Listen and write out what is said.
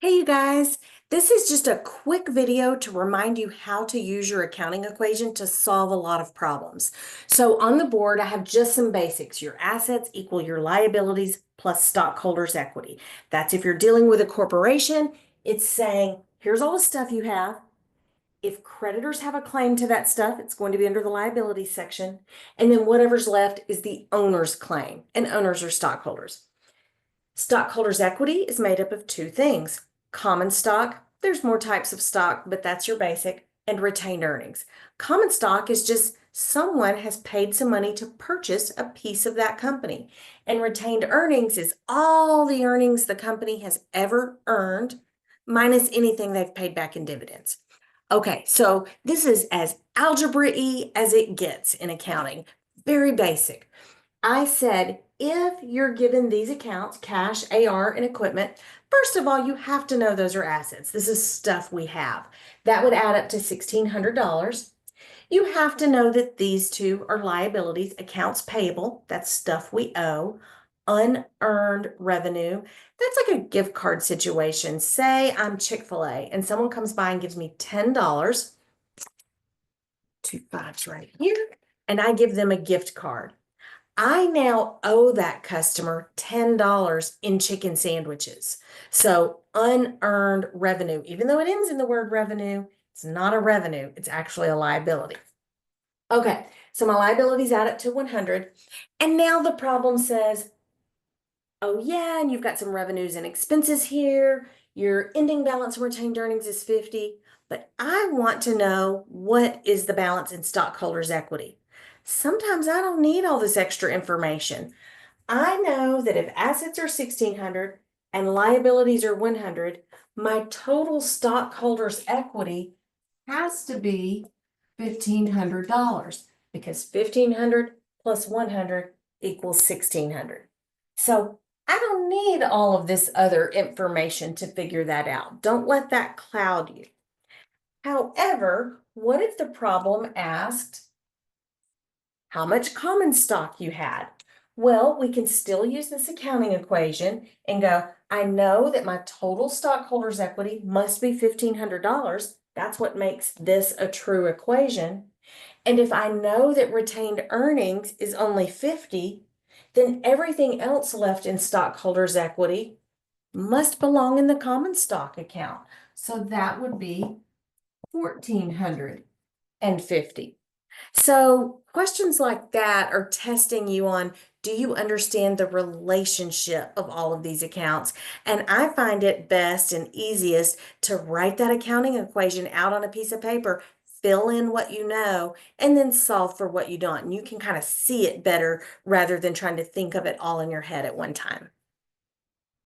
Hey you guys, this is just a quick video to remind you how to use your accounting equation to solve a lot of problems. So on the board, I have just some basics. Your assets equal your liabilities plus stockholders' equity. That's if you're dealing with a corporation, it's saying, here's all the stuff you have. If creditors have a claim to that stuff, it's going to be under the liability section. And then whatever's left is the owner's claim, and owners are stockholders. Stockholders' equity is made up of two things. Common stock, there's more types of stock, but that's your basic, and retained earnings. Common stock is just someone has paid some money to purchase a piece of that company. And retained earnings is all the earnings the company has ever earned, minus anything they've paid back in dividends. Okay, so this is as algebra-y as it gets in accounting. Very basic. I said, if you're given these accounts, cash, AR, and equipment, first of all, you have to know those are assets. This is stuff we have. That would add up to $1,600. You have to know that these two are liabilities, accounts payable, that's stuff we owe, unearned revenue. That's like a gift card situation. Say I'm Chick-fil-A and someone comes by and gives me $10, two fives right here, and I give them a gift card. I now owe that customer $10 in chicken sandwiches. So unearned revenue, even though it ends in the word revenue, it's not a revenue, it's actually a liability. Okay, so my liabilities add up to 100. And now the problem says, oh yeah, and you've got some revenues and expenses here. Your ending balance and retained earnings is 50, but I want to know what is the balance in stockholders' equity. Sometimes I don't need all this extra information. I know that if assets are 1,600 and liabilities are 100, my total stockholders' equity has to be $1,500 because 1,500 plus 100 equals 1,600. So I don't need all of this other information to figure that out. Don't let that cloud you. However, what if the problem asked how much common stock you had? Well, we can still use this accounting equation and go, I know that my total stockholders' equity must be $1,500. That's what makes this a true equation. And if I know that retained earnings is only 50, then everything else left in stockholders' equity must belong in the common stock account. So that would be 1,450. So questions like that are testing you on, do you understand the relationship of all of these accounts? And I find it best and easiest to write that accounting equation out on a piece of paper, fill in what you know, and then solve for what you don't. And you can kind of see it better rather than trying to think of it all in your head at one time.